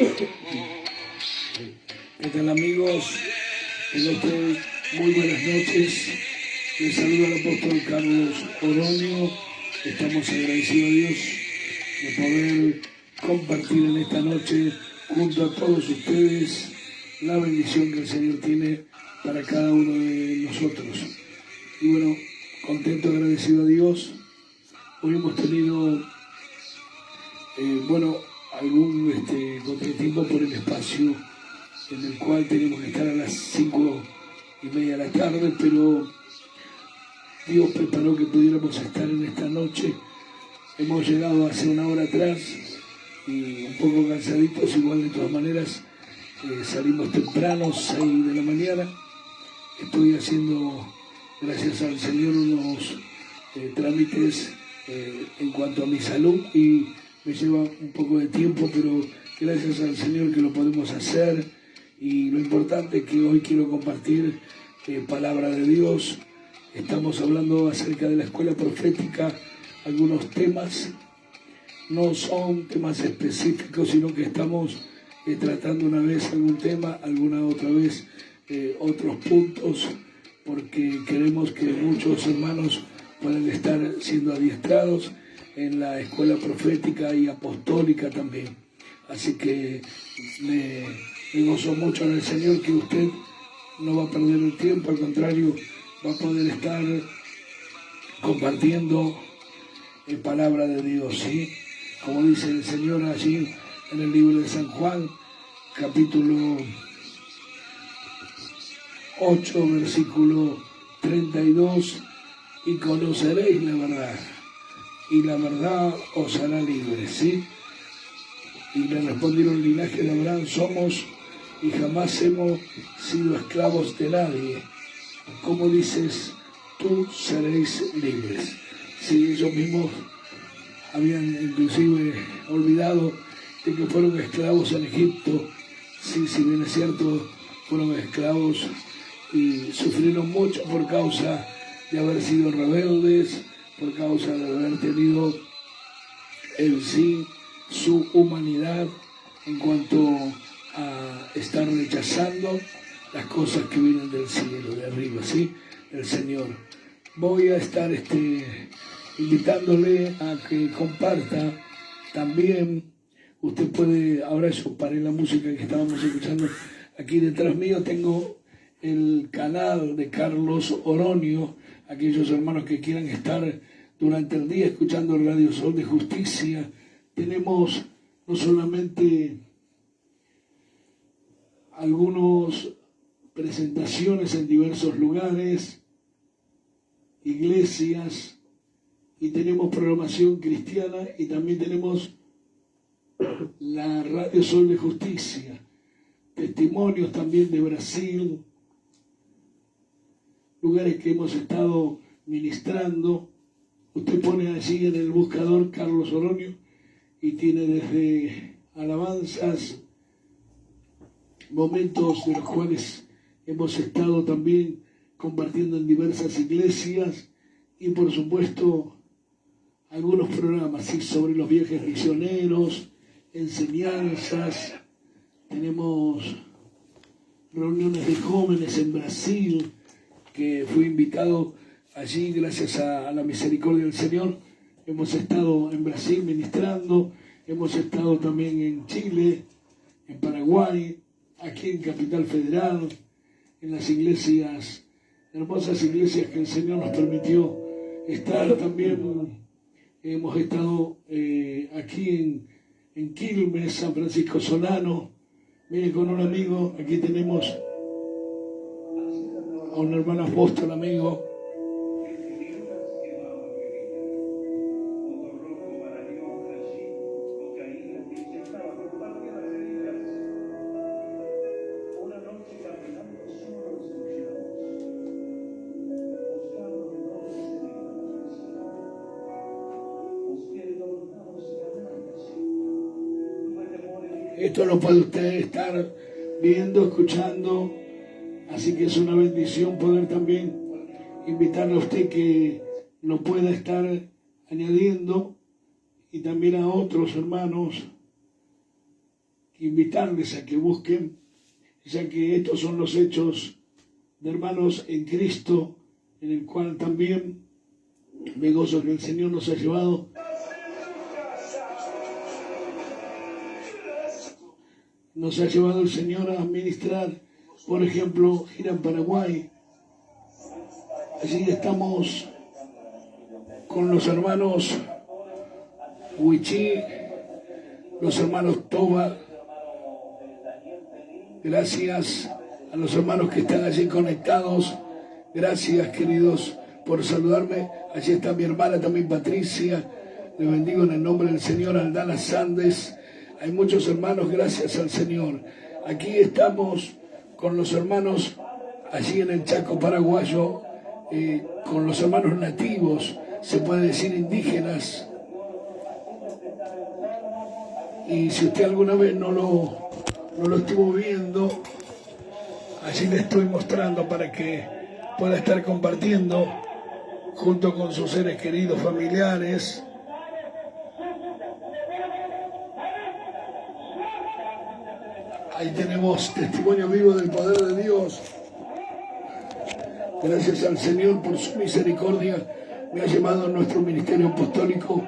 ¿Qué tal, amigos? Tengan ustedes muy buenas noches. Les saluda el apóstol Carlos Oronio. Estamos agradecidos a Dios de poder compartir en esta noche junto a todos ustedes la bendición que el Señor tiene para cada uno de nosotros. Y bueno, contento, agradecido a Dios. Hoy hemos tenido, algún contratiempo por el espacio en el cual tenemos que estar a las 5:30 de la tarde, pero Dios preparó que pudiéramos estar en esta noche. Hemos llegado hace una hora atrás y un poco cansaditos, igual de todas maneras salimos temprano, 6 de la mañana. Estoy haciendo, gracias al Señor, unos trámites en cuanto a mi salud y me lleva un poco de tiempo, pero gracias al Señor que lo podemos hacer. Y lo importante es que hoy quiero compartir palabra de Dios. Estamos hablando acerca de la escuela profética, algunos temas. No son temas específicos, sino que estamos tratando una vez algún tema, alguna otra vez otros puntos, porque queremos que muchos hermanos puedan estar siendo adiestrados en la escuela profética y apostólica también. Así que me gozo mucho en el Señor que usted no va a perder el tiempo, al contrario, va a poder estar compartiendo palabra de Dios, ¿sí? Como dice el Señor allí en el libro de San Juan, capítulo 8, versículo 32, y conoceréis la verdad, y la verdad os hará libres, ¿sí? Y le respondieron: el linaje de Abraham somos y jamás hemos sido esclavos de nadie. Como dices, tú seréis libres. Si ellos mismos habían inclusive olvidado de que fueron esclavos en Egipto, sí, si bien es cierto, fueron esclavos y sufrieron mucho por causa de haber sido rebeldes, por causa de haber tenido en sí su humanidad en cuanto a estar rechazando las cosas que vienen del cielo, de arriba, ¿sí? Del Señor. Voy a estar invitándole a que comparta también. Usted puede, ahora yo paré la música que estábamos escuchando. Aquí detrás mío tengo el canal de Carlos Oronio. Aquellos hermanos que quieran estar durante el día escuchando el Radio Sol de Justicia. Tenemos no solamente algunas presentaciones en diversos lugares, iglesias, y tenemos programación cristiana, y también tenemos la Radio Sol de Justicia, testimonios también de Brasil, lugares que hemos estado ministrando. Usted pone allí en el buscador Carlos Oronio y tiene desde alabanzas, momentos de los cuales hemos estado también compartiendo en diversas iglesias, y por supuesto algunos programas, ¿sí?, sobre los viajes misioneros, enseñanzas. Tenemos reuniones de jóvenes en Brasil, que fui invitado allí gracias a la misericordia del Señor. Hemos estado en Brasil ministrando, hemos estado también en Chile, en Paraguay, aquí en Capital Federal, en las iglesias, hermosas iglesias que el Señor nos permitió estar. También hemos estado aquí en Quilmes, San Francisco Solano. Mire, con un amigo, aquí tenemos a un hermano apóstol amigo. Esto lo puede usted estar viendo, escuchando, así que es una bendición poder también invitarle a usted que lo pueda estar añadiendo, y también a otros hermanos invitarles a que busquen, ya que estos son los hechos de hermanos en Cristo, en el cual también me gozo que el Señor nos ha llevado el Señor a ministrar, por ejemplo, gira en Paraguay. Allí estamos con los hermanos Huichí, los hermanos Toba. Gracias a los hermanos que están allí conectados. Gracias, queridos, por saludarme. Allí está mi hermana también, Patricia. Le bendigo en el nombre del Señor. Aldana Sandes. Hay muchos hermanos, gracias al Señor. Aquí estamos con los hermanos allí en el Chaco paraguayo, con los hermanos nativos, se puede decir indígenas. Y si usted alguna vez no lo estuvo viendo, allí le estoy mostrando para que pueda estar compartiendo junto con sus seres queridos, familiares. Ahí tenemos testimonio vivo del poder de Dios. Gracias al Señor por su misericordia. Me ha llamado a nuestro ministerio apostólico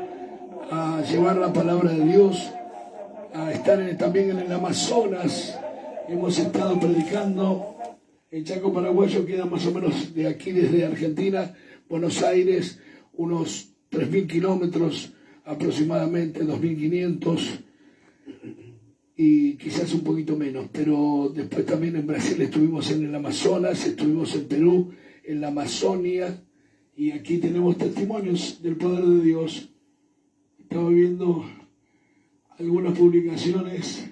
a llevar la palabra de Dios, a estar también en el Amazonas. Hemos estado predicando. El Chaco paraguayo queda más o menos de aquí, desde Argentina, Buenos Aires, unos 3.000 kilómetros aproximadamente, 2.500. Y quizás un poquito menos, pero después también en Brasil estuvimos en el Amazonas, estuvimos en Perú, en la Amazonia, y aquí tenemos testimonios del poder de Dios. Estaba viendo algunas publicaciones,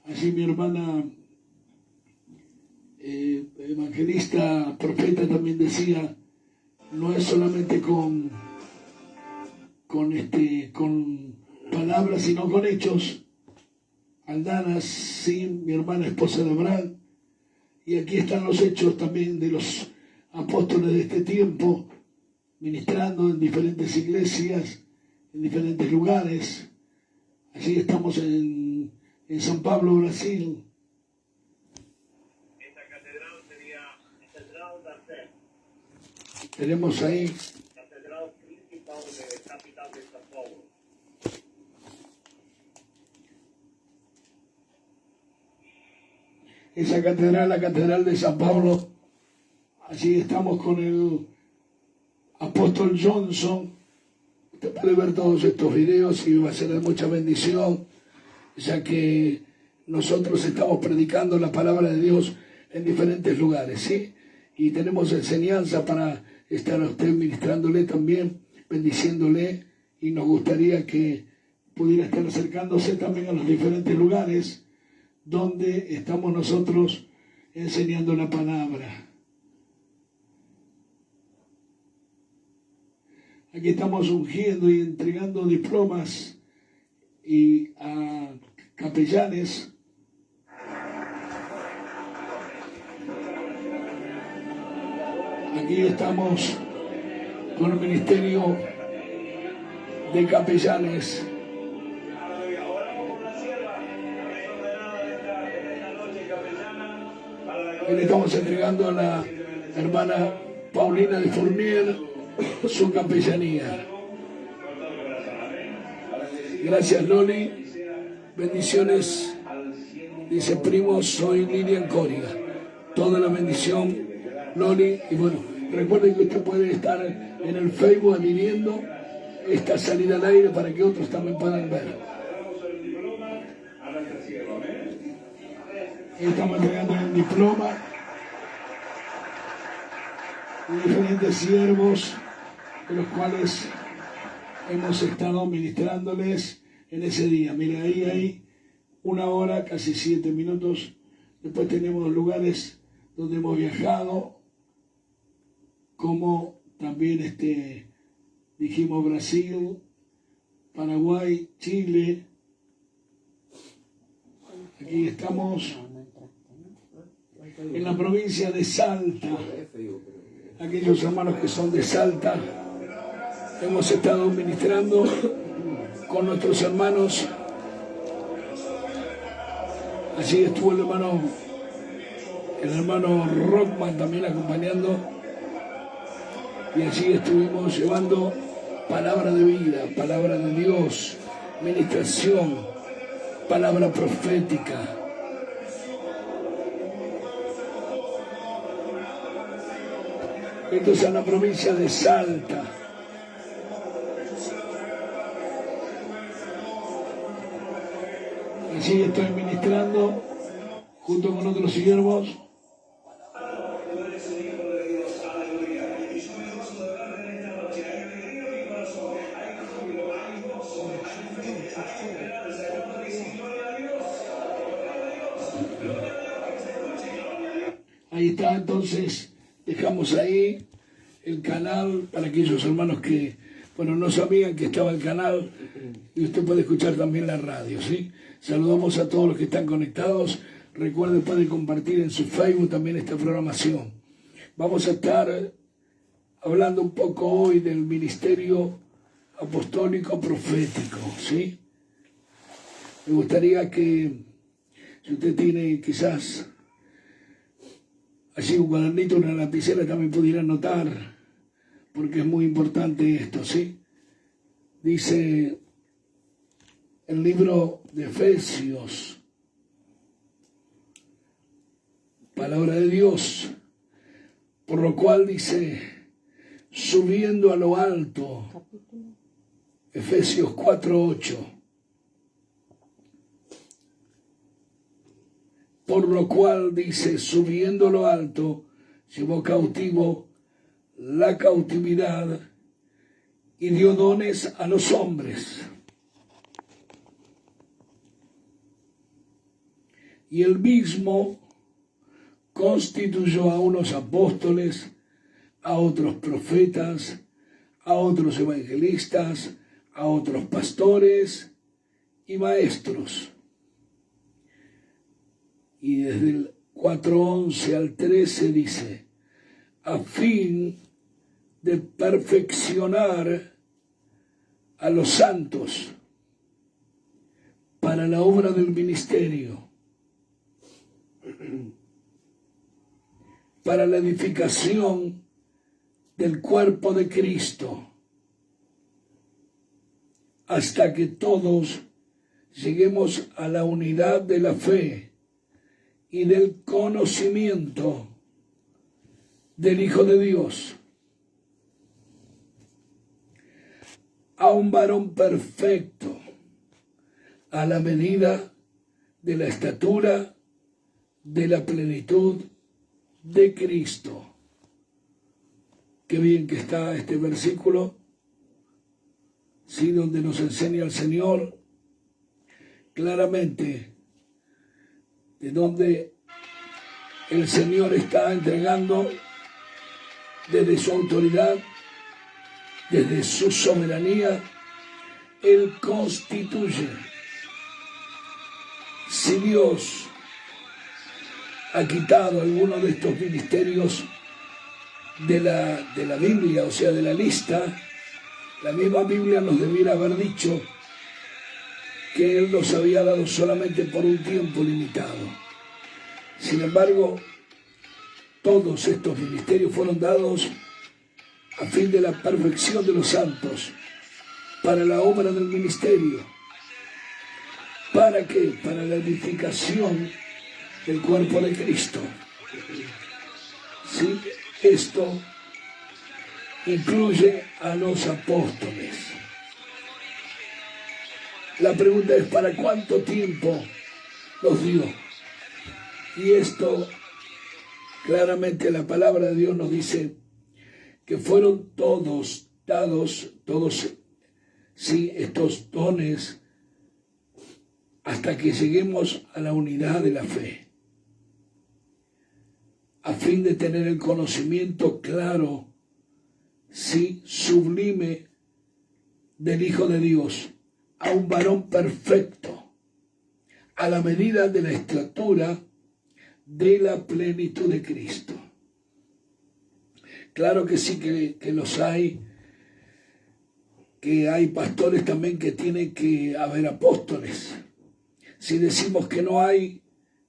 allí mi hermana evangelista, profeta también decía, no es solamente con palabras, sino con hechos. Aldana, sí, mi hermana esposa de Abraham. Y aquí están los hechos también de los apóstoles de este tiempo, ministrando en diferentes iglesias, en diferentes lugares. Allí estamos en São Paulo, Brasil. Esta catedral sería Catedral da Sé. Tenemos ahí Catedral principal de capital de São Paulo. Esa catedral, la catedral de San Pablo. Allí estamos con el apóstol Johnson. Usted puede ver todos estos videos y va a ser de mucha bendición, ya que nosotros estamos predicando la palabra de Dios en diferentes lugares, ¿sí? Y tenemos enseñanza para estar a usted ministrándole también, bendiciéndole, y nos gustaría que pudiera estar acercándose también a los diferentes lugares donde estamos nosotros enseñando la palabra. Aquí estamos ungiendo y entregando diplomas y a capellanes. Aquí estamos con el ministerio de capellanes. Y le estamos entregando a la hermana Paulina de Fournier su capellanía. Gracias, Loli. Bendiciones. Dice, primo, soy Lilian Córiga. Toda la bendición, Loli. Y bueno, recuerden que usted puede estar en el Facebook viviendo esta salida al aire para que otros también puedan ver. Estamos entregando el diploma de diferentes siervos, de los cuales hemos estado ministrándoles en ese día. Mira, ahí hay 1 hora, casi 7 minutos. Después tenemos lugares donde hemos viajado, como también dijimos Brasil, Paraguay, Chile. Aquí estamos en la provincia de Salta. Aquellos hermanos que son de Salta, hemos estado ministrando con nuestros hermanos Allí estuvo el hermano Rockman también acompañando. Y allí estuvimos llevando palabra de vida, palabra de Dios, ministración, palabra profética. Esto es en la provincia de Salta. Allí estoy ministrando junto con otros siervos. Ahí está, entonces dejamos ahí el canal para aquellos hermanos que, no sabían que estaba el canal y usted puede escuchar también la radio, ¿sí? Saludamos a todos los que están conectados. Recuerde, puede compartir en su Facebook también esta programación. Vamos a estar hablando un poco hoy del ministerio apostólico profético, ¿sí? Me gustaría que, si usted tiene quizás allí un cuadernito, una lapicera, también pudiera anotar, porque es muy importante esto, ¿sí? Dice el libro de Efesios, palabra de Dios, por lo cual dice, subiendo a lo alto, Efesios 4:8, por lo cual dice, subiendo a lo alto, llevó cautivo la cautividad y dio dones a los hombres. Y él mismo constituyó a unos apóstoles, a otros profetas, a otros evangelistas, a otros pastores y maestros. Y desde el 4:11 al 13 dice, a fin de perfeccionar a los santos para la obra del ministerio, para la edificación del cuerpo de Cristo, hasta que todos lleguemos a la unidad de la fe y del conocimiento del Hijo de Dios, a un varón perfecto, a la medida de la estatura de la plenitud de Cristo. Qué bien que está este versículo, sí, donde nos enseña el Señor claramente de donde el Señor está entregando desde su autoridad, desde su soberanía. Él constituye. Si Dios ha quitado alguno de estos ministerios de la Biblia, o sea, de la lista, la misma Biblia nos debiera haber dicho que Él los había dado solamente por un tiempo limitado. Sin embargo, todos estos ministerios fueron dados a fin de la perfección de los santos, para la obra del ministerio. ¿Para qué? Para la edificación del cuerpo de Cristo. ¿Sí? Esto incluye a los apóstoles. La pregunta es, ¿para cuánto tiempo los dio? Y esto, claramente la palabra de Dios nos dice que fueron todos dados, sí, estos dones, hasta que lleguemos a la unidad de la fe, a fin de tener el conocimiento claro, sí, sublime del Hijo de Dios, a un varón perfecto, a la medida de la estatura de la plenitud de Cristo. Claro que sí que los hay, que hay pastores también que tienen que haber apóstoles. Si decimos que no hay,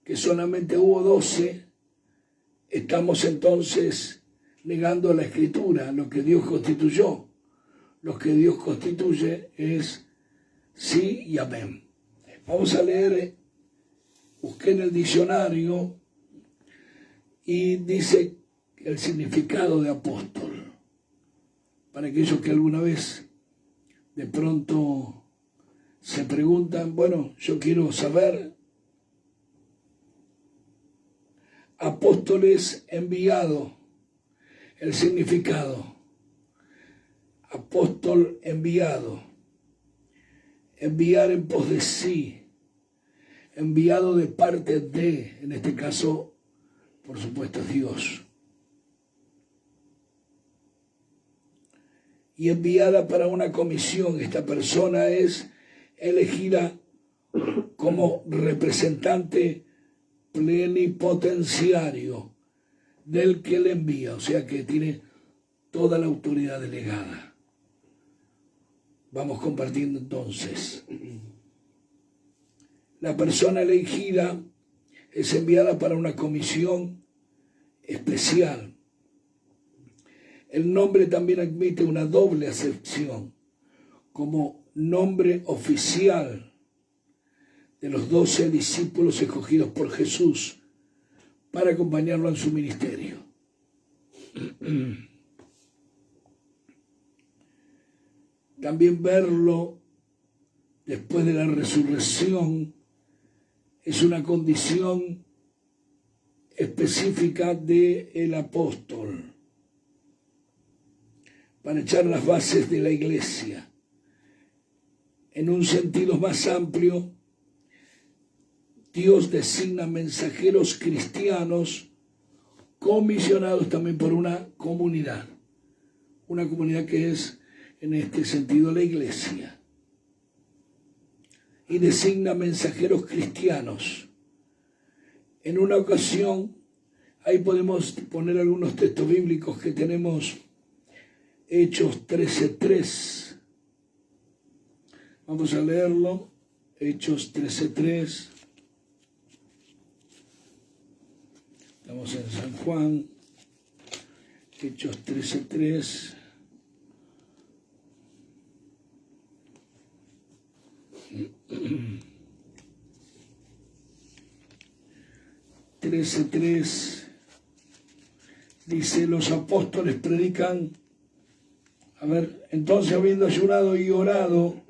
que solamente hubo 12, estamos entonces negando la Escritura, lo que Dios constituyó. Lo que Dios constituye es sí y amén. Vamos a leer, busqué en el diccionario y dice el significado de apóstol. Para aquellos que alguna vez de pronto se preguntan, bueno, yo quiero saber, apóstol es enviado, el significado, apóstol enviado, enviar en pos de sí, enviado de parte de, en este caso, por supuesto, Dios. Y enviada para una comisión, esta persona es elegida como representante plenipotenciario del que le envía, o sea que tiene toda la autoridad delegada. Vamos compartiendo entonces. La persona elegida es enviada para una comisión especial. El nombre también admite una doble acepción como nombre oficial de los 12 discípulos escogidos por Jesús para acompañarlo en su ministerio. También verlo después de la resurrección es una condición específica del apóstol para echar las bases de la iglesia. En un sentido más amplio, Dios designa mensajeros cristianos comisionados también por una comunidad que es en este sentido la iglesia, y designa mensajeros cristianos. En una ocasión, ahí podemos poner algunos textos bíblicos que tenemos, Hechos 13:3. Vamos a leerlo, Hechos 13:3. Estamos en San Juan, Hechos 13:3. Dice, los apóstoles predican, entonces habiendo ayunado y orado,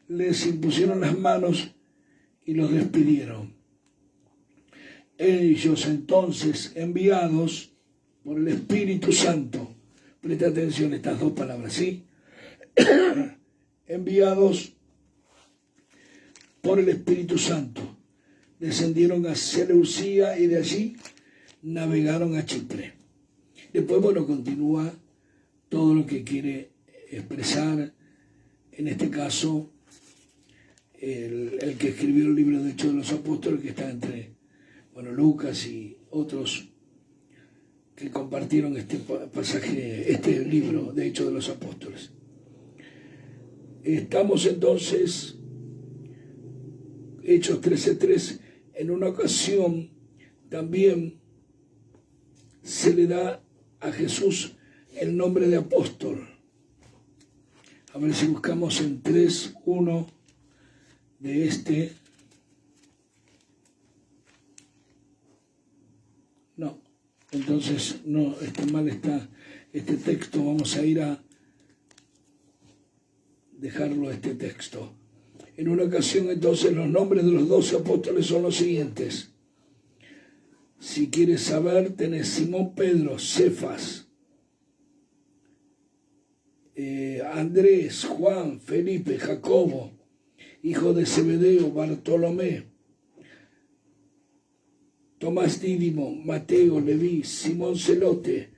les impusieron las manos y los despidieron. Ellos entonces, enviados por el Espíritu Santo, presta atención a estas dos palabras, ¿sí? Enviados por el Espíritu Santo, descendieron a Seleucía y de allí navegaron a Chipre. Después, continúa todo lo que quiere expresar, en este caso, el que escribió el libro de Hechos de los Apóstoles, que está entre, Lucas y otros que compartieron este pasaje, este libro de Hechos de los Apóstoles. Estamos entonces, Hechos 13:3, en una ocasión también se le da a Jesús el nombre de apóstol. A ver si buscamos en 3:1 de este. No, entonces no, mal está este texto. Vamos a ir a dejarlo este texto. En una ocasión entonces los nombres de los 12 apóstoles son los siguientes. Si quieres saber, tenés Simón Pedro, Cefas, Andrés, Juan, Felipe, Jacobo, hijo de Zebedeo, Bartolomé, Tomás Dídimo, Mateo, Leví, Simón Celote,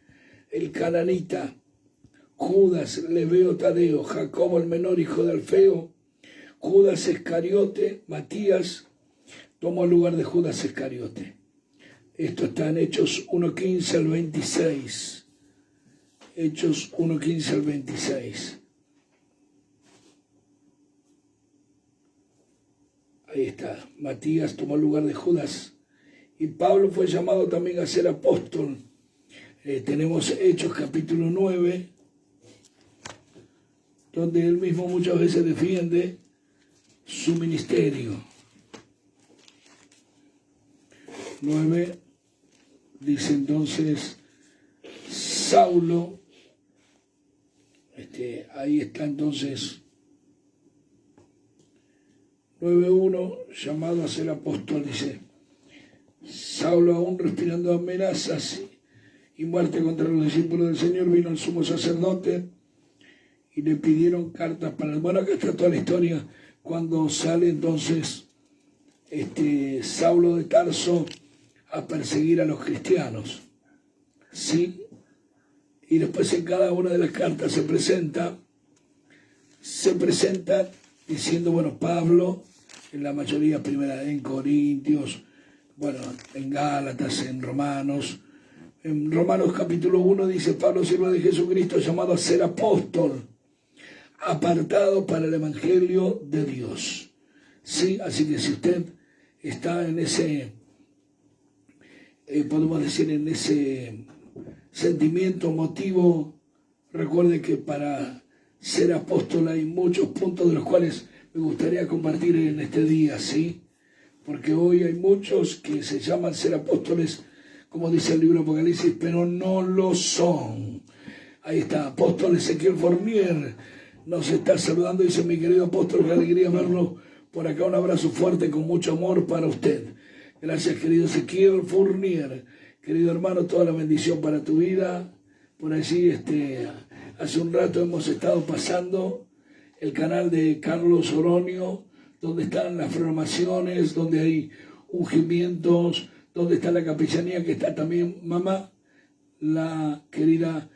el cananita, Judas, Leveo, Tadeo, Jacobo el menor, hijo de Alfeo, Judas Iscariote, Matías, tomó el lugar de Judas Iscariote. Esto está en Hechos 1:15 al 26. Hechos 1:15 al 26. Ahí está. Matías tomó el lugar de Judas Y Pablo fue llamado también a ser apóstol. Tenemos Hechos capítulo 9, donde él mismo muchas veces defiende su ministerio. 9 dice entonces Saulo, ahí está entonces 9:1, llamado a ser apóstol, dice: Saulo, aún respirando amenazas y muerte contra los discípulos del Señor, vino el sumo sacerdote y le pidieron cartas para él. Bueno, acá está toda la historia, cuando sale entonces Saulo de Tarso a perseguir a los cristianos, ¿sí? Y después en cada una de las cartas se presenta diciendo, bueno, Pablo, en la mayoría primera en Corintios, bueno, en Gálatas, en Romanos. En Romanos capítulo 1 dice: Pablo, siervo de Jesucristo, llamado a ser apóstol, apartado para el evangelio de Dios. Sí, así que si usted está en ese, podemos decir, en ese sentimiento, motivo, recuerde que para ser apóstol hay muchos puntos de los cuales me gustaría compartir en este día, ¿sí? Porque hoy hay muchos que se llaman ser apóstoles, como dice el libro Apocalipsis, pero no lo son. Ahí está, apóstol Ezequiel Fournier nos está saludando, dice: mi querido apóstol, qué alegría verlo por acá, un abrazo fuerte con mucho amor para usted. Gracias, querido Ezequiel Fournier. Querido hermano, toda la bendición para tu vida. Por allí, hace un rato hemos estado pasando el canal de Carlos Oronio, donde están las formaciones, donde hay ungimientos, donde está la capellanía, que está también mamá, la querida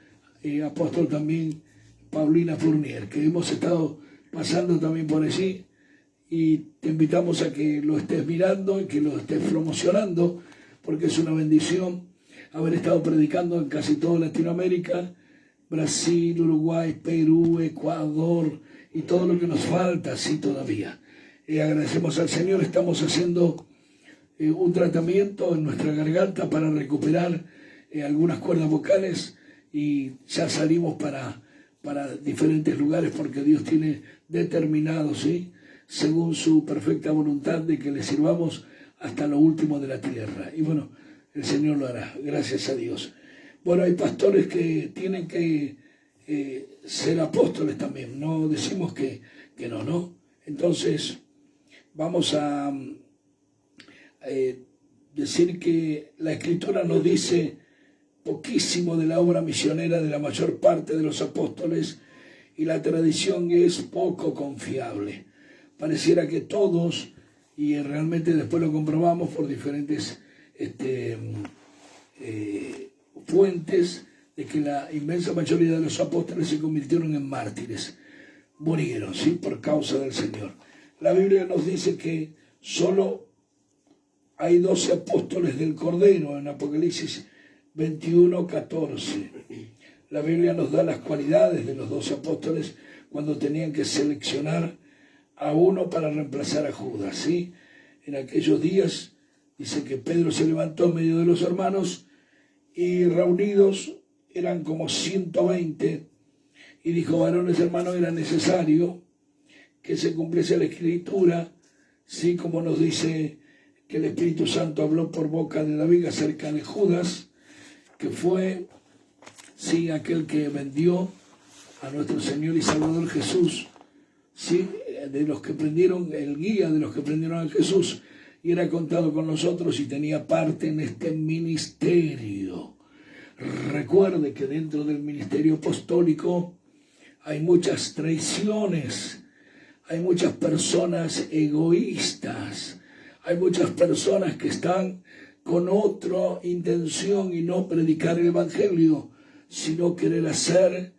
apóstol también Paulina Fournier, que hemos estado pasando también por allí, y te invitamos a que lo estés mirando y que lo estés promocionando, porque es una bendición haber estado predicando en casi toda Latinoamérica, Brasil, Uruguay, Perú, Ecuador y todo lo que nos falta, sí, todavía. Agradecemos al Señor. Estamos haciendo un tratamiento en nuestra garganta para recuperar algunas cuerdas vocales, y ya salimos para diferentes lugares, porque Dios tiene determinado, ¿sí?, según su perfecta voluntad, de que le sirvamos hasta lo último de la tierra. Y bueno, el Señor lo hará, gracias a Dios. Bueno, hay pastores que tienen que ser apóstoles también, no decimos que no, ¿no? Entonces, vamos a decir que la Escritura nos dice poquísimo de la obra misionera de la mayor parte de los apóstoles, y la tradición es poco confiable. Pareciera que todos, y realmente después lo comprobamos por diferentes fuentes, de que la inmensa mayoría de los apóstoles se convirtieron en mártires, murieron, ¿sí?, por causa del Señor. La Biblia nos dice que solo hay 12 apóstoles del Cordero en Apocalipsis 21:14. La Biblia nos da las cualidades de los 12 apóstoles cuando tenían que seleccionar a uno para reemplazar a Judas, ¿sí? En aquellos días dice que Pedro se levantó en medio de los hermanos, y reunidos eran como 120, y dijo: varones hermanos, era necesario que se cumpliese la Escritura, sí, como nos dice que el Espíritu Santo habló por boca de David acerca de Judas, que fue, sí, aquel que vendió a nuestro Señor y Salvador Jesús, sí, de los que prendieron, el guía de los que prendieron a Jesús, y era contado con nosotros y tenía parte en este ministerio. Recuerde que dentro del ministerio apostólico hay muchas traiciones, hay muchas personas egoístas, hay muchas personas que están con otra intención, y no predicar el Evangelio, sino querer hacer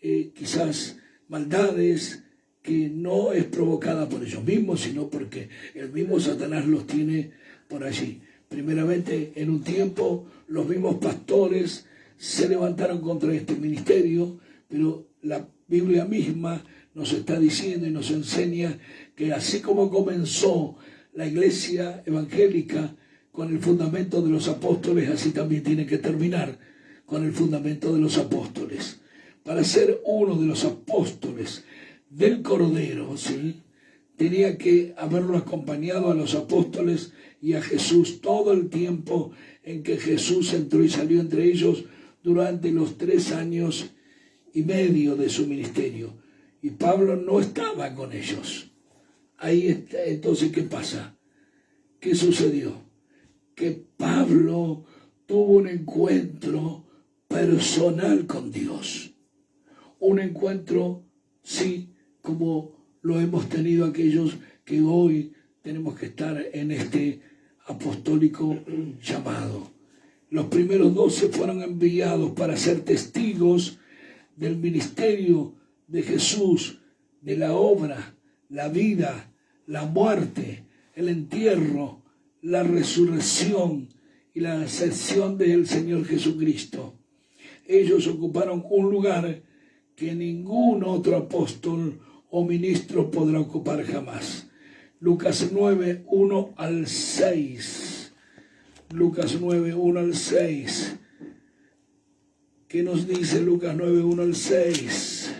quizás maldades que no es provocada por ellos mismos, sino porque el mismo Satanás los tiene por allí. Primeramente, en un tiempo, los mismos pastores se levantaron contra este ministerio, pero la Biblia misma nos está diciendo y nos enseña que así como comenzó la iglesia evangélica con el fundamento de los apóstoles, así también tiene que terminar con el fundamento de los apóstoles. Para ser uno de los apóstoles del Cordero, ¿sí?, tenía que haberlo acompañado a los apóstoles y a Jesús todo el tiempo en que Jesús entró y salió entre ellos durante los 3 años y medio de su ministerio. Y Pablo no estaba con ellos. Ahí está. Entonces, ¿qué pasa? ¿Qué sucedió? Que Pablo tuvo un encuentro personal con Dios. Un encuentro, sí, como lo hemos tenido aquellos que hoy tenemos que estar en este apostólico llamado. Los primeros 12 fueron enviados para ser testigos del ministerio de Jesús, de la obra, la vida, la muerte, el entierro, la resurrección y la ascensión del Señor Jesucristo. Ellos ocuparon un lugar que ningún otro apóstol o ministro podrá ocupar jamás. Lucas 9, 1 al 6. Lucas 9, 1 al 6. ¿Qué nos dice Lucas 9, 1 al 6?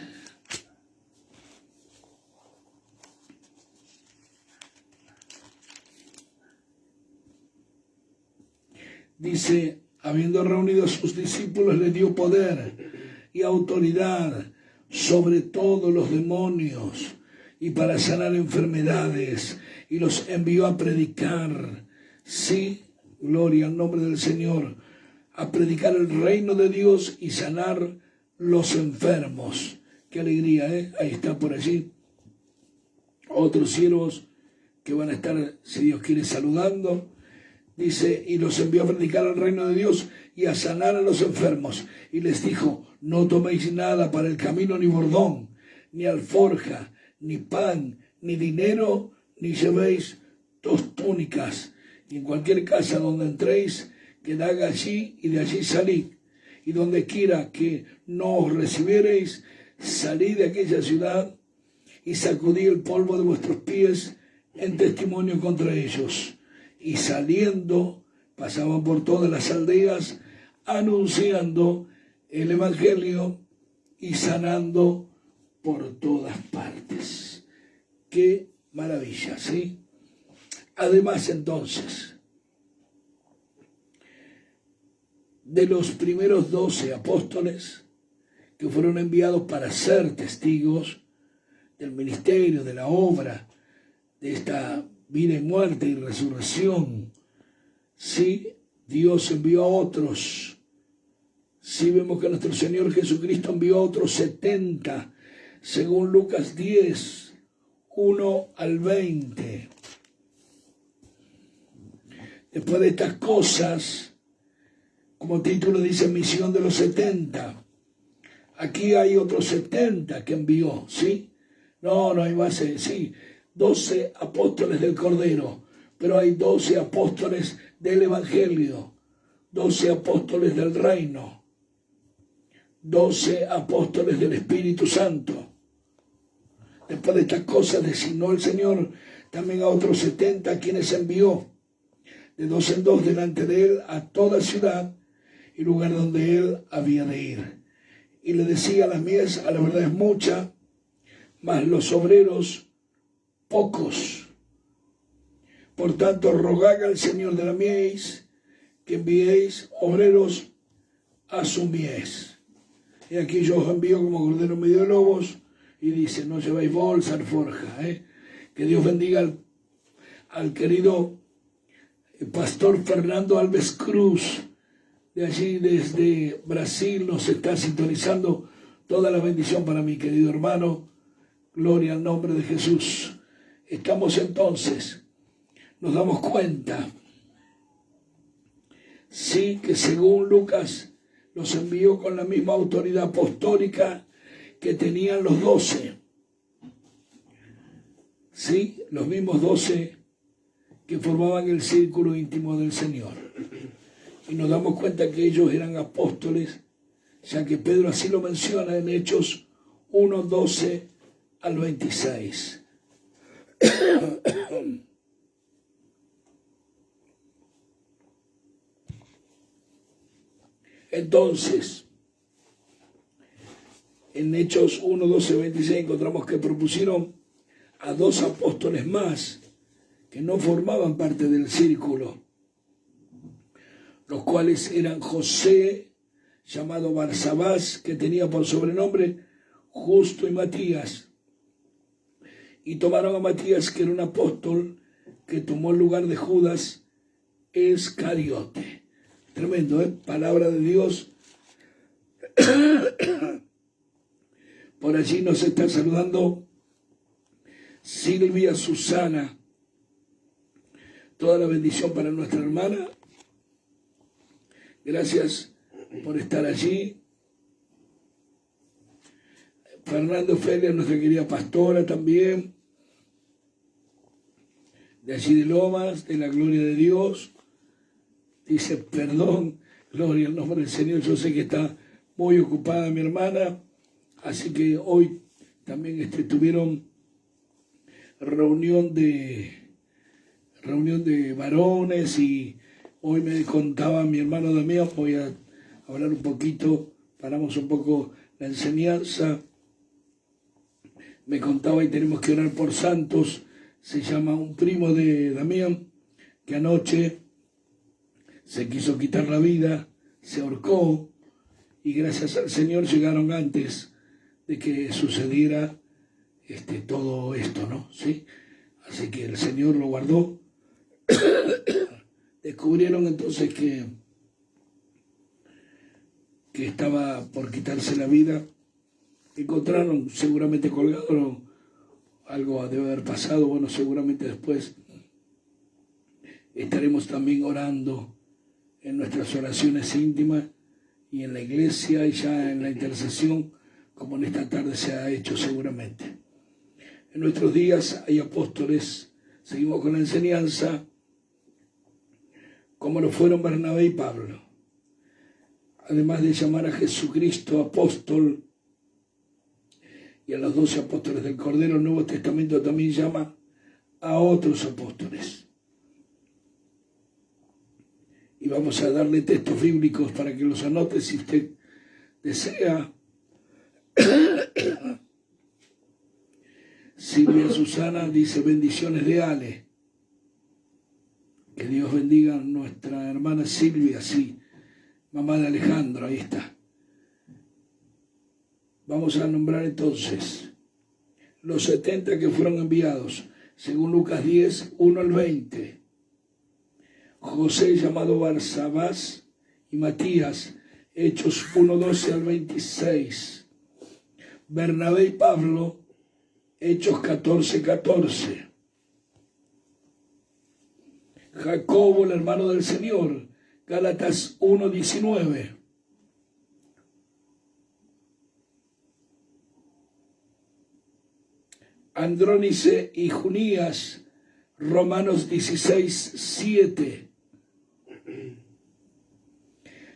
Dice, habiendo reunido a sus discípulos, les dio poder y autoridad sobre todos los demonios y para sanar enfermedades, y los envió a predicar, sí, gloria al nombre del Señor, a predicar el reino de Dios y sanar los enfermos. Qué alegría, ¿eh? Ahí está por allí otros siervos que van a estar, si Dios quiere, saludando. Dice, y los envió a predicar el reino de Dios y a sanar a los enfermos. Y les dijo, no toméis nada para el camino, ni bordón, ni alforja, ni pan, ni dinero, ni llevéis 2 túnicas. Y en cualquier casa donde entréis, quedad allí y de allí salid. Y donde quiera que no os recibiereis, salid de aquella ciudad y sacudid el polvo de vuestros pies en testimonio contra ellos. Y saliendo, pasaban por todas las aldeas, anunciando el evangelio y sanando por todas partes. ¡Qué maravilla!, ¿sí? Además, entonces, de los primeros 12 apóstoles que fueron enviados para ser testigos del ministerio, de la obra, de esta vida y muerte y resurrección, sí, Dios envió a otros. Sí, vemos que nuestro Señor Jesucristo envió a otros 70, según Lucas 10, 1 al 20. Después de estas cosas, como título dice, misión de los 70. Aquí hay otros 70 que envió, ¿sí? No hay más, sí, 12 apóstoles del Cordero, pero hay 12 apóstoles del Evangelio, 12 apóstoles del reino, 12 apóstoles del Espíritu Santo. Después de estas cosas designó el Señor también a otros 70 a quienes envió de 2 en 2 delante de él a toda ciudad y lugar donde él había de ir. Y le decía a la mies, a la verdad es mucha, mas los obreros pocos. Por tanto, rogad al Señor de la mies que enviéis obreros a su mies. Y aquí yo os envío como cordero en medio de lobos, y dice, no lleváis bolsa, alforja. Que Dios bendiga al querido pastor Fernando Alves Cruz, de allí desde Brasil, nos está sintonizando. Toda la bendición para mi querido hermano. Gloria al nombre de Jesús. Estamos entonces, nos damos cuenta, sí, que según Lucas los envió con la misma autoridad apostólica que tenían los 12. Sí, los mismos 12 que formaban el círculo íntimo del Señor. Y nos damos cuenta que ellos eran apóstoles, ya que Pedro así lo menciona en Hechos 1, 12 al 26. Entonces, en Hechos 1, 12, 26 encontramos que propusieron a 2 apóstoles más que no formaban parte del círculo, los cuales eran José, llamado Barsabás, que tenía por sobrenombre Justo, y Matías. Y tomaron a Matías, que era un apóstol, que tomó el lugar de Judas Iscariote. Tremendo, ¿eh? Palabra de Dios. Por allí nos está saludando Silvia Susana. Toda la bendición para nuestra hermana. Gracias por estar allí. Fernando Feria, nuestra querida pastora también. De allí de Lomas, de la gloria de Dios. Dice, perdón, gloria al nombre del Señor. Yo sé que está muy ocupada mi hermana. Así que hoy también tuvieron reunión de varones, y hoy me contaba mi hermano Damián. Voy a hablar un poquito, paramos un poco la enseñanza. Me contaba, y tenemos que orar por santos. Se llama un primo de Damián, que anoche se quiso quitar la vida, se ahorcó, y gracias al Señor llegaron antes de que sucediera todo esto, ¿no? ¿Sí? Así que el Señor lo guardó. Descubrieron entonces que estaba por quitarse la vida. Encontraron seguramente colgado, algo debe haber pasado. Bueno, seguramente después estaremos también orando en nuestras oraciones íntimas y en la iglesia, y ya en la intercesión, como en esta tarde se ha hecho seguramente. En nuestros días hay apóstoles. Seguimos con la enseñanza, como lo fueron Bernabé y Pablo. Además de llamar a Jesucristo apóstol y a los 12 apóstoles del Cordero, el Nuevo Testamento también llama a otros apóstoles. Y vamos a darle textos bíblicos para que los anote si usted desea. Silvia Susana dice, bendiciones de Ale. Que Dios bendiga a nuestra hermana Silvia, sí, mamá de Alejandro, ahí está. Vamos a nombrar entonces los 70 que fueron enviados, según Lucas 10, 1 al 20. José, llamado Barsabás, y Matías, Hechos 1, 12 al 26. Bernabé y Pablo, Hechos 14, 14. Jacobo, el hermano del Señor, Gálatas 1, 19. Andrónice y Junías, Romanos 16, 7.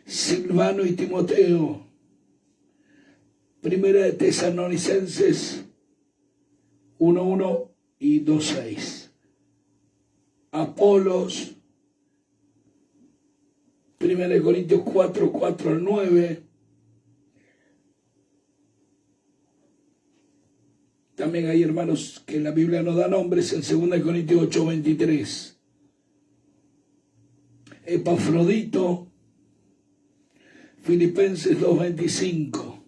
Silvano y Timoteo, Primera de Tesalonicenses 1:1 y 2:6. Apolos, Primera de Corintios 4:4 al 9. También hay hermanos que en la Biblia no da nombres, en 2 de Corintios 8:23. Epafrodito, Filipenses 2:25.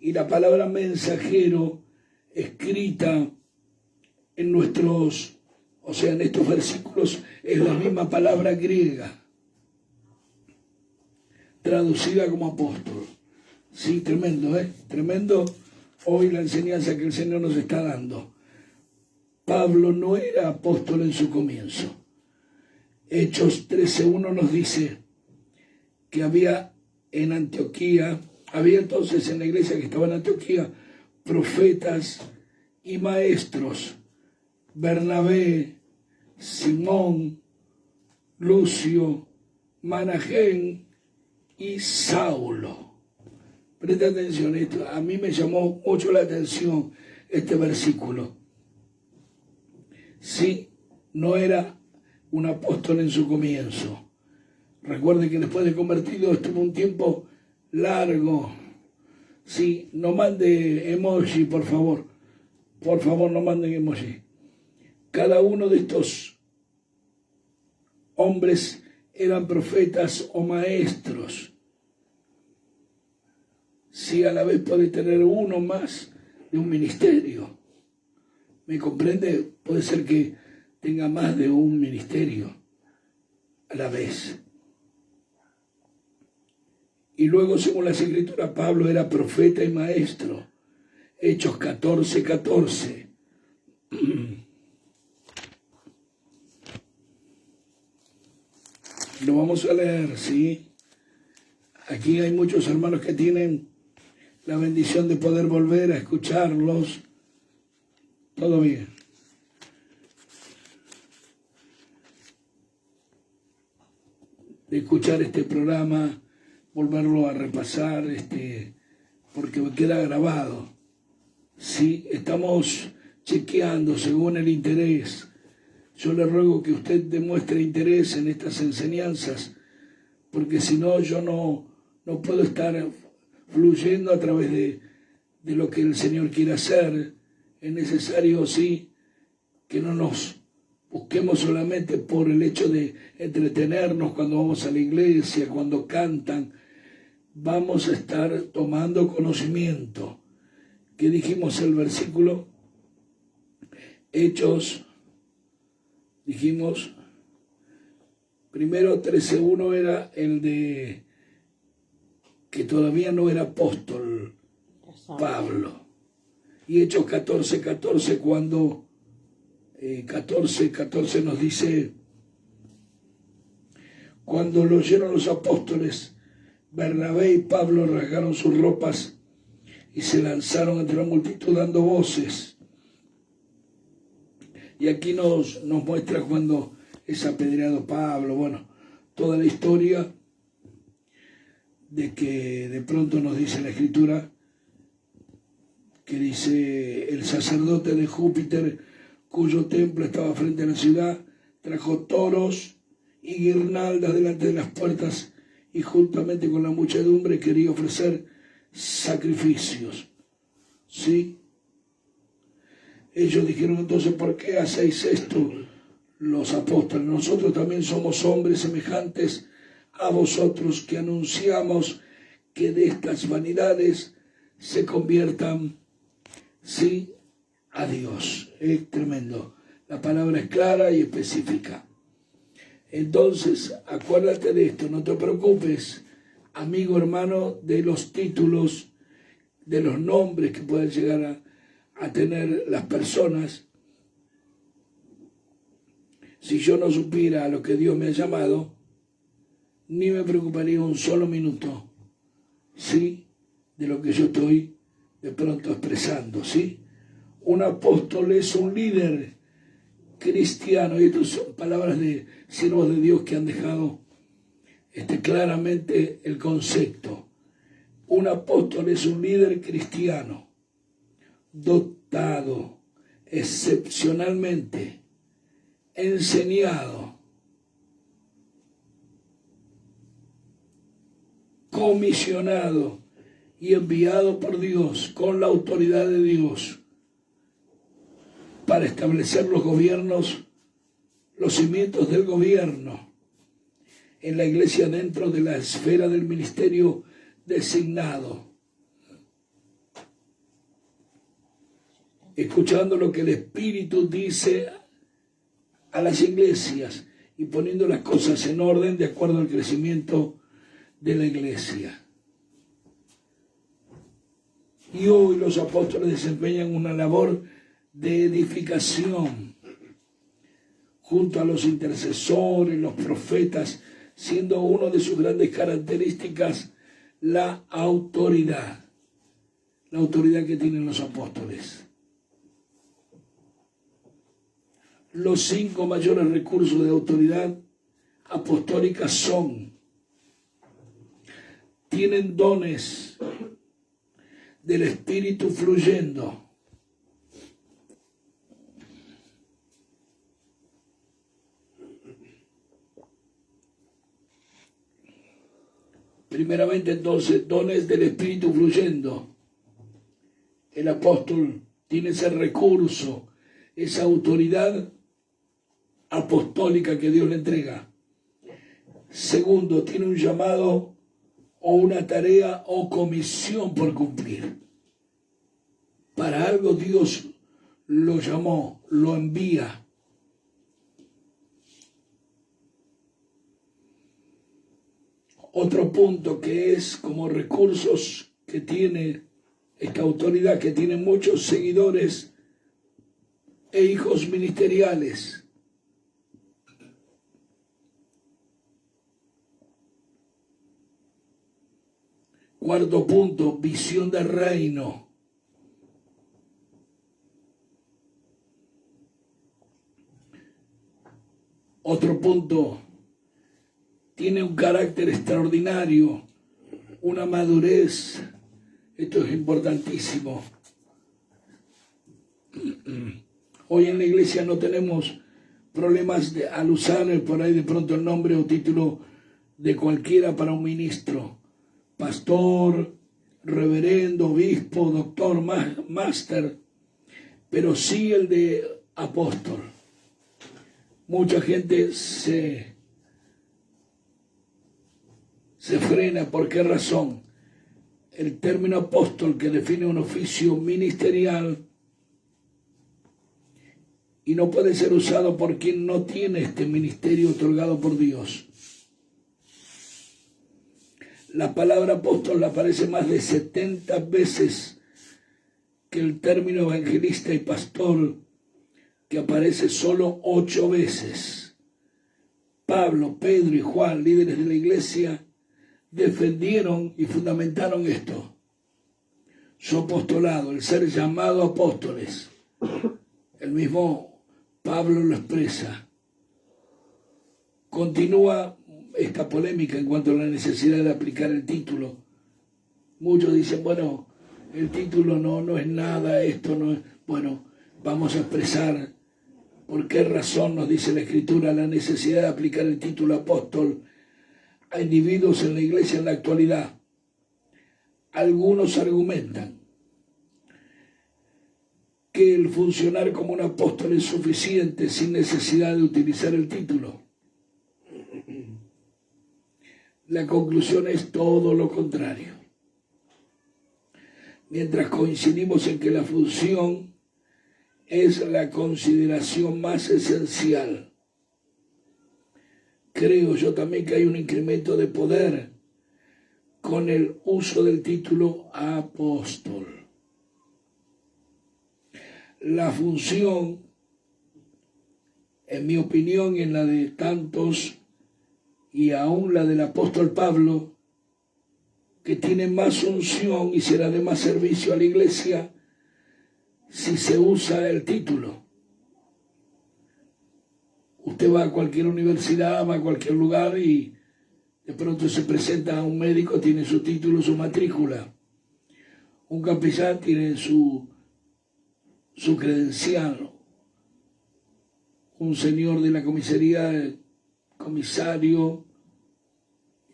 Y la palabra mensajero escrita en en estos versículos, es la misma palabra griega, traducida como apóstol. Sí, tremendo, tremendo hoy la enseñanza que el Señor nos está dando. Pablo no era apóstol en su comienzo. Hechos 13:1 nos dice que había entonces en la iglesia que estaba en Antioquía profetas y maestros: Bernabé, Simón, Lucio, Managén y Saulo. Presta atención, a mí me llamó mucho la atención este versículo. Sí, no era un apóstol en su comienzo. Recuerde que después de convertido estuvo un tiempo largo. Sí, no mande emoji, por favor. Por favor, no manden emoji. Cada uno de estos hombres eran profetas o maestros. Sí, a la vez puede tener uno más de un ministerio. ¿Me comprende? Puede ser que tenga más de un ministerio a la vez. Y luego, según las Escrituras, Pablo era profeta y maestro. Hechos 14:14. Lo vamos a leer, ¿sí? Aquí hay muchos hermanos que tienen la bendición de poder volver a escucharlos. Todo bien. De escuchar este programa, volverlo a repasar, porque queda grabado. Sí, estamos chequeando según el interés. Yo le ruego que usted demuestre interés en estas enseñanzas, porque si no, yo no puedo estar fluyendo a través de lo que el Señor quiere hacer. Es necesario, sí, que no nos busquemos solamente por el hecho de entretenernos cuando vamos a la iglesia, cuando cantan. Vamos a estar tomando conocimiento. ¿Qué dijimos el versículo? Hechos, dijimos, primero 13:1 era el de que todavía no era apóstol Pablo. Y Hechos 14:14, cuando 14:14 nos dice, cuando lo oyeron los apóstoles, Bernabé y Pablo rasgaron sus ropas y se lanzaron entre la multitud dando voces. Y aquí nos muestra cuando es apedreado Pablo, bueno, toda la historia de que de pronto nos dice la Escritura, que dice, el sacerdote de Júpiter, cuyo templo estaba frente a la ciudad, trajo toros y guirnaldas delante de las puertas y juntamente con la muchedumbre quería ofrecer sacrificios. ¿Sí? Ellos dijeron entonces, ¿por qué hacéis esto los apóstoles? Nosotros también somos hombres semejantes a vosotros que anunciamos que de estas vanidades se conviertan, sí, a Dios. Es tremendo. La palabra es clara y específica. Entonces, acuérdate de esto, no te preocupes, amigo hermano, de los títulos, de los nombres que pueden llegar a tener las personas. Si yo no supiera a lo que Dios me ha llamado, ni me preocuparía un solo minuto, ¿sí?, de lo que yo estoy de pronto expresando, ¿sí? Un apóstol es un líder cristiano, y estas son palabras de siervos de Dios que han dejado claramente el concepto. Un apóstol es un líder cristiano, dotado, excepcionalmente, enseñado, comisionado y enviado por Dios con la autoridad de Dios para establecer los gobiernos, los cimientos del gobierno en la iglesia dentro de la esfera del ministerio designado. Escuchando lo que el Espíritu dice a las iglesias y poniendo las cosas en orden de acuerdo al crecimiento de la iglesia. Y hoy los apóstoles desempeñan una labor de edificación junto a los intercesores, los profetas, siendo una de sus grandes características la autoridad que tienen los apóstoles. Los 5 mayores recursos de autoridad apostólica tienen dones del Espíritu fluyendo. Primeramente entonces, dones del Espíritu fluyendo. El apóstol tiene ese recurso, esa autoridad apostólica que Dios le entrega. Segundo, tiene un llamado o una tarea o comisión por cumplir. Para algo Dios lo llamó, lo envía. Otro punto que es como recursos que tiene esta autoridad, que tiene muchos seguidores e hijos ministeriales. Cuarto punto, visión del reino. Otro punto, tiene un carácter extraordinario, una madurez. Esto es importantísimo. Hoy en la iglesia no tenemos problemas al usar por ahí de pronto el nombre o título de cualquiera para un ministro. Pastor, reverendo, obispo, doctor, máster, pero sí el de apóstol. Mucha gente se frena. ¿Por qué razón? El término apóstol, que define un oficio ministerial, y no puede ser usado por quien no tiene este ministerio otorgado por Dios. La palabra apóstol aparece más de 70 veces que el término evangelista y pastor, que aparece solo 8 veces. Pablo, Pedro y Juan, líderes de la iglesia, defendieron y fundamentaron esto. Su apostolado, el ser llamado apóstoles. El mismo Pablo lo expresa. Continúa esta polémica en cuanto a la necesidad de aplicar el título. Muchos dicen, bueno, el título no es nada, esto no es... Bueno, vamos a expresar por qué razón nos dice la Escritura la necesidad de aplicar el título apóstol a individuos en la iglesia en la actualidad. Algunos argumentan que el funcionar como un apóstol es suficiente sin necesidad de utilizar el título. La conclusión es todo lo contrario. Mientras coincidimos en que la función es la consideración más esencial, creo yo también que hay un incremento de poder con el uso del título apóstol. La función, en mi opinión y en la de tantos, y aún la del apóstol Pablo, que tiene más unción y será de más servicio a la iglesia si se usa el título. Usted va a cualquier universidad, va a cualquier lugar y de pronto se presenta a un médico, tiene su título, su matrícula. Un capellán tiene su credencial. Un señor de la comisaría, comisario,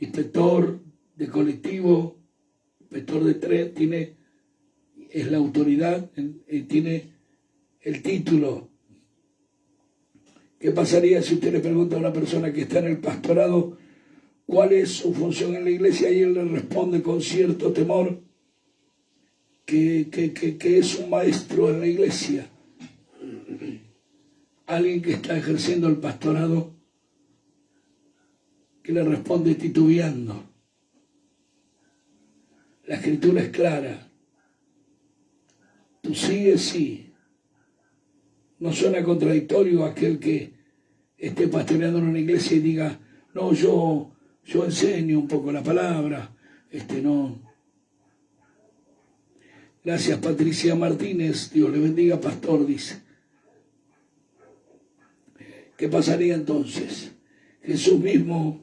inspector de colectivo, inspector de tren, es la autoridad, tiene el título. ¿Qué pasaría si usted le pregunta a una persona que está en el pastorado cuál es su función en la iglesia y él le responde con cierto temor que es un maestro en la iglesia? Alguien que está ejerciendo el pastorado, que le responde titubeando. La Escritura es clara. Tú sigues, sí. No suena contradictorio aquel que esté pastoreando en una iglesia y diga, no, yo enseño un poco la palabra, no. Gracias, Patricia Martínez, Dios le bendiga, pastor, dice. ¿Qué pasaría entonces? Jesús mismo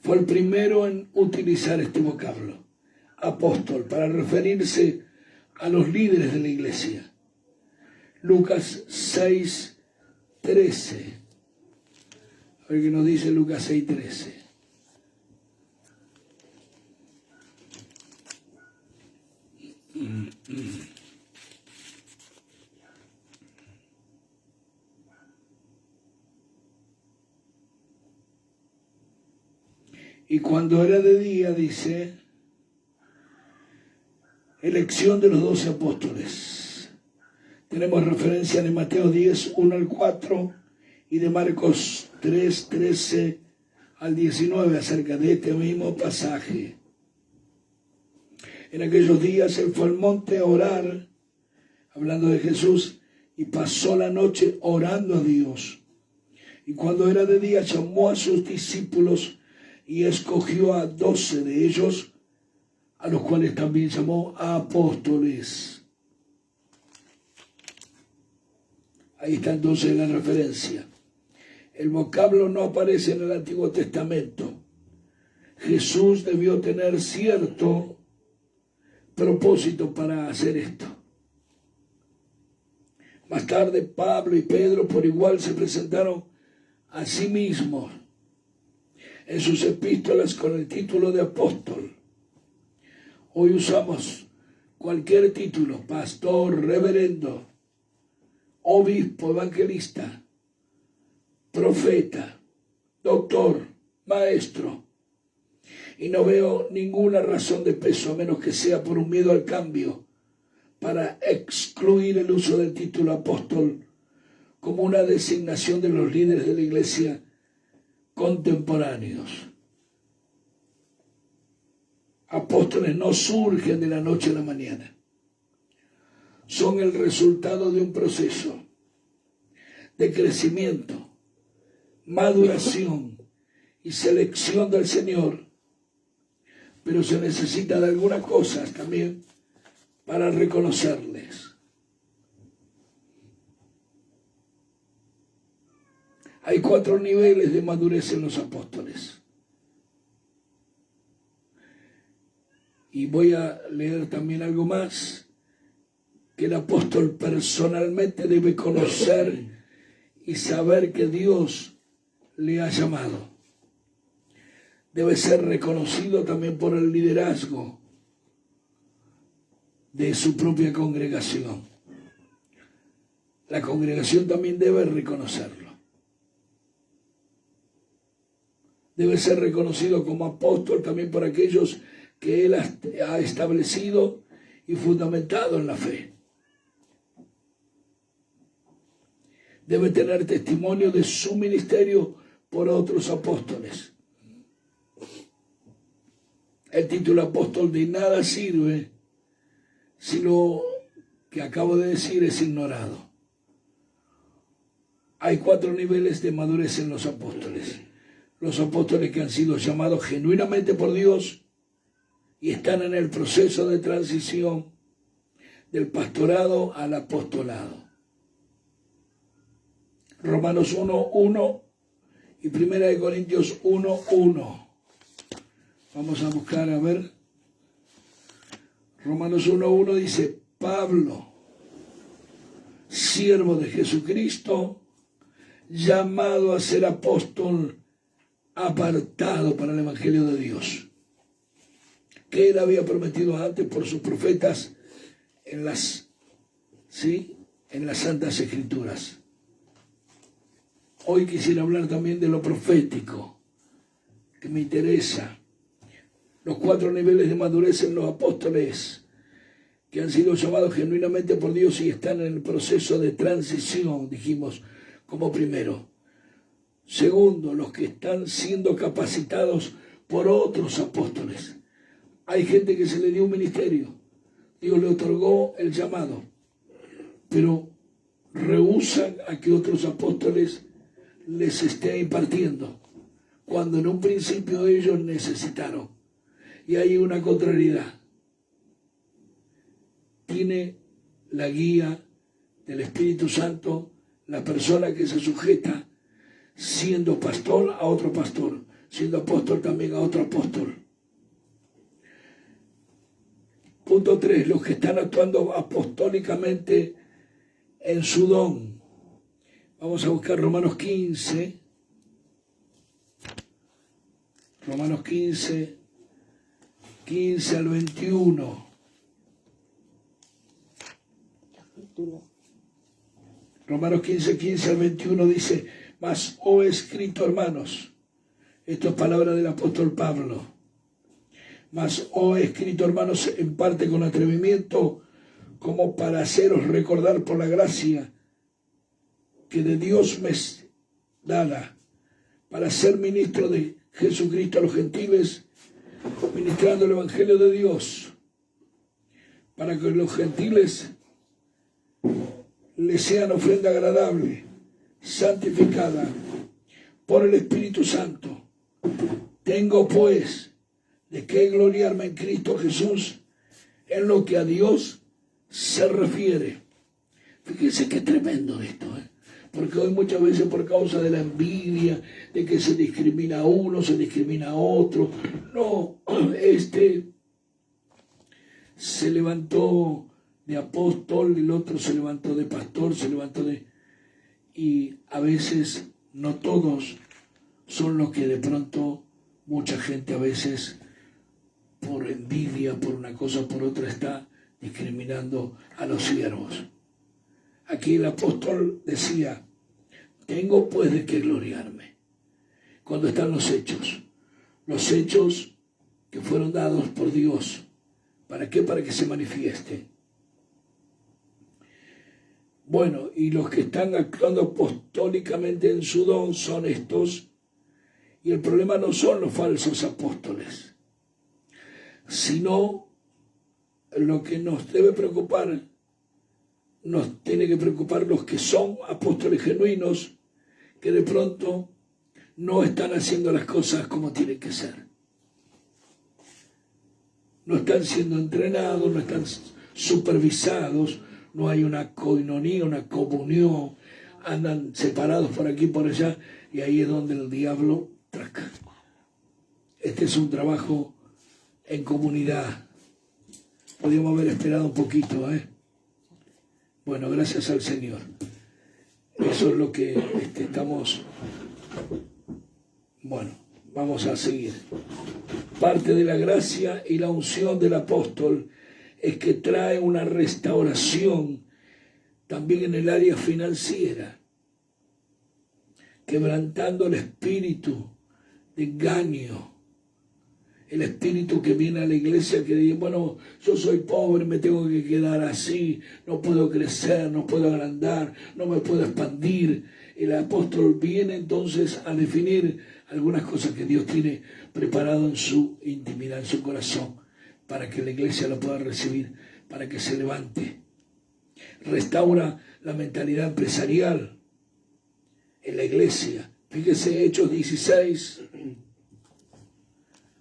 fue el primero en utilizar este vocablo, apóstol, para referirse a los líderes de la iglesia. Lucas 6:13. A ver qué nos dice Lucas 6:13. Y cuando era de día, dice, elección de los 12 apóstoles. Tenemos referencia de Mateo 10, 1 al 4 y de Marcos 3, 13 al 19 acerca de este mismo pasaje. En aquellos días él fue al monte a orar, hablando de Jesús, y pasó la noche orando a Dios. Y cuando era de día llamó a sus discípulos y escogió a 12 de ellos, a los cuales también llamó apóstoles. Ahí está entonces la referencia. El vocablo no aparece en el Antiguo Testamento. Jesús debió tener cierto propósito para hacer esto. Más tarde Pablo y Pedro por igual se presentaron a sí mismos en sus epístolas con el título de apóstol. Hoy usamos cualquier título: pastor, reverendo, obispo, evangelista, profeta, doctor, maestro. Y no veo ninguna razón de peso, a menos que sea por un miedo al cambio, para excluir el uso del título apóstol como una designación de los líderes de la iglesia contemporáneos. Apóstoles no surgen de la noche a la mañana. Son el resultado de un proceso de crecimiento, maduración y selección del Señor. Pero se necesita de algunas cosas también para reconocerles. Hay 4 niveles de madurez en los apóstoles. Y voy a leer también algo más, que el apóstol personalmente debe conocer y saber que Dios le ha llamado. Debe ser reconocido también por el liderazgo de su propia congregación. La congregación también debe reconocerlo. Debe ser reconocido como apóstol también por aquellos que él ha establecido y fundamentado en la fe. Debe tener testimonio de su ministerio por otros apóstoles. El título apóstol de nada sirve si lo que acabo de decir es ignorado. Hay 4 niveles de madurez en los apóstoles. Los apóstoles que han sido llamados genuinamente por Dios y están en el proceso de transición del pastorado al apostolado. Romanos 1:1 y 1 Corintios 1:1. Vamos a buscar a ver. Romanos 1:1 dice: Pablo, siervo de Jesucristo, llamado a ser apóstol, apartado para el Evangelio de Dios, que él había prometido antes por sus profetas en las Santas Escrituras. Hoy quisiera hablar también de lo profético, que me interesa. Los 4 niveles de madurez en los apóstoles que han sido llamados genuinamente por Dios y están en el proceso de transición, dijimos, como primero. Segundo, los que están siendo capacitados por otros apóstoles. Hay gente que se le dio un ministerio, Dios le otorgó el llamado, pero rehúsan a que otros apóstoles les esté impartiendo, cuando en un principio ellos necesitaron. Y hay una contrariedad. Tiene la guía del Espíritu Santo la persona que se sujeta, siendo pastor a otro pastor, siendo apóstol también a otro apóstol. Punto 3, los que están actuando apostólicamente en su don. Vamos a buscar Romanos 15. Romanos 15 al 21. título. Romanos 15, 15 al 21 dice, mas os he escrito, hermanos, esto es palabra del apóstol Pablo, mas os he escrito, hermanos, en parte con atrevimiento, como para haceros recordar por la gracia que de Dios me es dada, para ser ministro de Jesucristo a los gentiles, ministrando el Evangelio de Dios, para que los gentiles les sean ofrenda agradable, santificada por el Espíritu Santo. Tengo pues de qué gloriarme en Cristo Jesús en lo que a Dios se refiere. Fíjense qué tremendo esto, porque hoy muchas veces por causa de la envidia, de que se discrimina a uno, se discrimina a otro, no, se levantó de apóstol, el otro se levantó de pastor, se levantó de... Y a veces no todos son los que de pronto mucha gente a veces por envidia, por una cosa o por otra está discriminando a los siervos. Aquí el apóstol decía, tengo pues de qué gloriarme. Cuando están los hechos que fueron dados por Dios. ¿Para qué? Para que se manifieste. Bueno, y los que están actuando apostólicamente en su don son estos, y el problema no son los falsos apóstoles, sino lo que nos debe preocupar, nos tiene que preocupar los que son apóstoles genuinos, que de pronto no están haciendo las cosas como tienen que ser. No están siendo entrenados, no están supervisados, no hay una coinonía, una comunión, andan separados por aquí y por allá, y ahí es donde el diablo traca. Este es un trabajo en comunidad. Podríamos haber esperado un poquito, Bueno, gracias al Señor. Eso es lo que estamos... Bueno, vamos a seguir. Parte de la gracia y la unción del apóstol es que trae una restauración también en el área financiera, quebrantando el espíritu de engaño, el espíritu que viene a la iglesia que dice, bueno, yo soy pobre, me tengo que quedar así, no puedo crecer, no puedo agrandar, no me puedo expandir. El apóstol viene entonces a definir algunas cosas que Dios tiene preparado en su intimidad, en su corazón, para que la iglesia lo pueda recibir, para que se levante. Restaura la mentalidad empresarial en la iglesia. Fíjese, Hechos 16,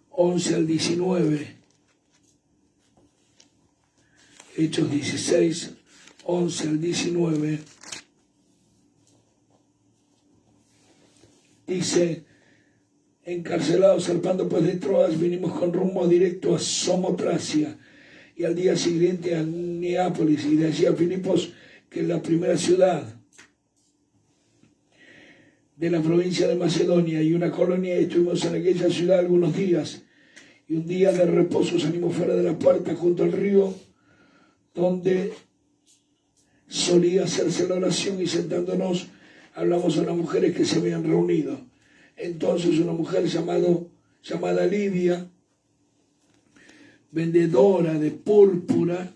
11 al 19. Hechos 16, 11 al 19. Dice, encarcelados zarpando pues de Troas, vinimos con rumbo directo a Samotracia y al día siguiente a Neápolis y de allí a Filipos, que es la primera ciudad de la provincia de Macedonia y una colonia, y estuvimos en aquella ciudad algunos días, y un día de reposo salimos fuera de la puerta junto al río donde solía hacerse la oración, y sentándonos hablamos a unas mujeres que se habían reunido. Entonces una mujer llamada Lidia, vendedora de púrpura,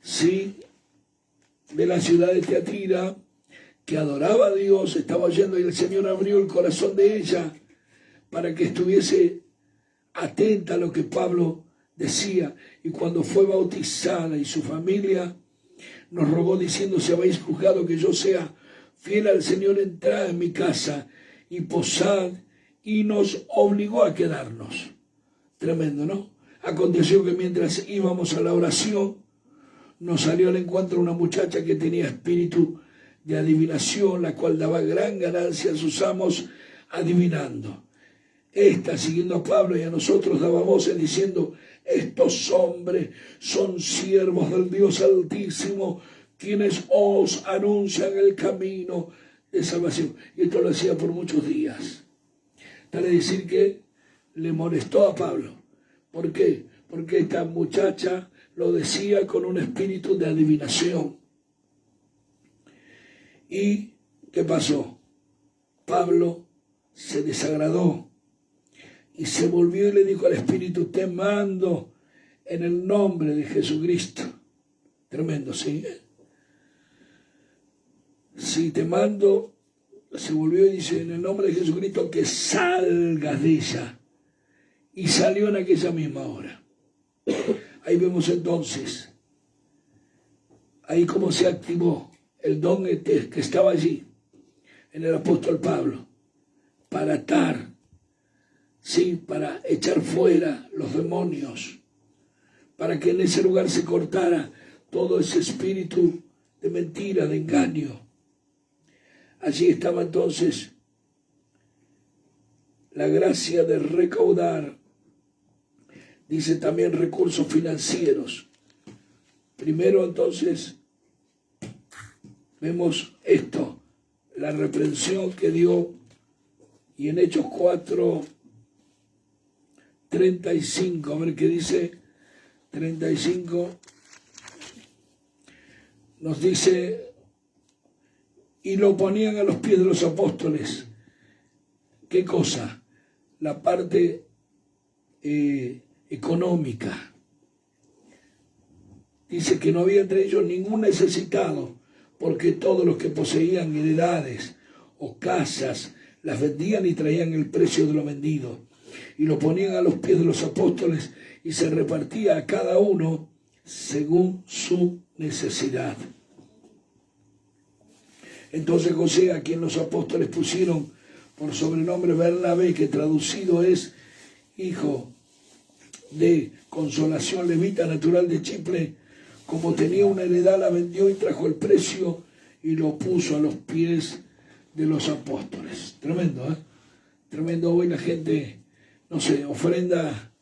¿sí?, de la ciudad de Teatira, que adoraba a Dios, estaba oyendo, y el Señor abrió el corazón de ella para que estuviese atenta a lo que Pablo decía. Y cuando fue bautizada y su familia, nos rogó diciendo, si habéis juzgado que yo sea fiel al Señor, entrad en mi casa y posad, y nos obligó a quedarnos. Tremendo, ¿no? Aconteció que mientras íbamos a la oración, nos salió al encuentro una muchacha que tenía espíritu de adivinación, la cual daba gran ganancia a sus amos adivinando. Esta, siguiendo a Pablo y a nosotros, daba voces diciendo, estos hombres son siervos del Dios Altísimo, quienes os anuncian el camino de salvación. Y esto lo hacía por muchos días. Tal es decir que le molestó a Pablo. ¿Por qué? Porque esta muchacha lo decía con un espíritu de adivinación. ¿Y qué pasó? Pablo se desagradó y se volvió y le dijo al Espíritu, te mando en el nombre de Jesucristo. Tremendo, ¿sí? Si te mando, se volvió y dice, en el nombre de Jesucristo, que salgas de ella. Y salió en aquella misma hora. Ahí vemos entonces, ahí cómo se activó el don que estaba allí, en el apóstol Pablo, para atar, sí, para echar fuera los demonios, para que en ese lugar se cortara todo ese espíritu de mentira, de engaño. Allí estaba entonces la gracia de recaudar, dice también recursos financieros. Primero entonces vemos esto, la reprensión que dio, y en Hechos 4:35, a ver qué dice, 35, nos dice, y lo ponían a los pies de los apóstoles. ¿Qué cosa? La parte económica. Dice que no había entre ellos ningún necesitado, porque todos los que poseían heredades o casas las vendían y traían el precio de lo vendido, y lo ponían a los pies de los apóstoles, y se repartía a cada uno según su necesidad. Entonces José, a quien los apóstoles pusieron por sobrenombre Bernabé, que traducido es hijo de consolación, levita, natural de Chipre, como tenía una heredad, la vendió y trajo el precio y lo puso a los pies de los apóstoles. Tremendo, ¿eh? Tremendo. Hoy la gente, no sé, ofrenda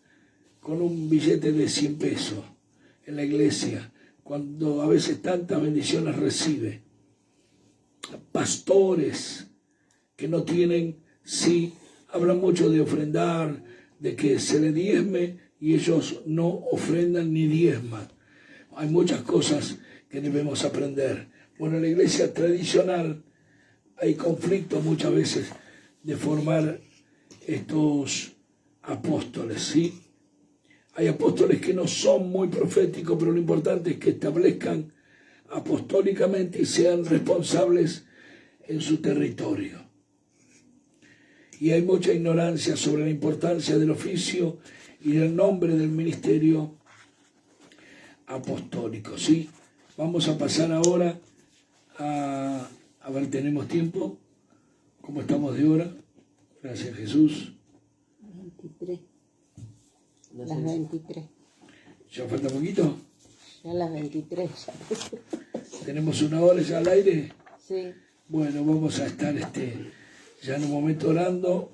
con un billete de 100 pesos en la iglesia, cuando a veces tantas bendiciones recibe. Pastores que no tienen, sí, hablan mucho de ofrendar, de que se le diezme, y ellos no ofrendan ni diezman. Hay muchas cosas que debemos aprender. Bueno, en la iglesia tradicional hay conflicto muchas veces de formar estos apóstoles, ¿sí? Hay apóstoles que no son muy proféticos, pero lo importante es que establezcan apostólicamente y sean responsables en su territorio. Y hay mucha ignorancia sobre la importancia del oficio y del nombre del ministerio apostólico, ¿sí? Vamos a pasar ahora a ver, ¿tenemos tiempo? ¿Cómo estamos de hora? Gracias, Jesús. 23. Las 23. ¿Ya falta poquito? Ya las 23. ¿Tenemos una hora ya al aire? Sí. Bueno, vamos a estar ya en un momento orando.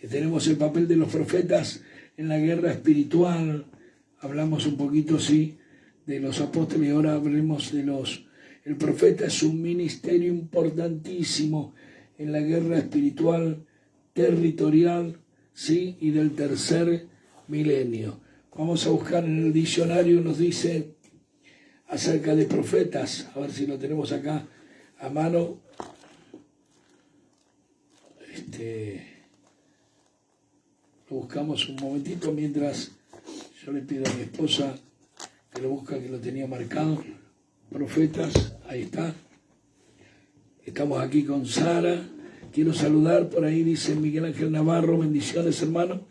Tenemos el papel de los profetas en la guerra espiritual. Hablamos un poquito, sí, de los apóstoles, y ahora hablaremos de el profeta. Es un ministerio importantísimo en la guerra espiritual, territorial, sí, y del tercer milenio. Vamos a buscar en el diccionario, nos dice acerca de profetas, a ver si lo tenemos acá a mano. Lo buscamos un momentito mientras yo le pido a mi esposa que lo busque, que lo tenía marcado. Profetas, ahí está. Estamos aquí con Sara. Quiero saludar, por ahí dice Miguel Ángel Navarro, bendiciones hermano.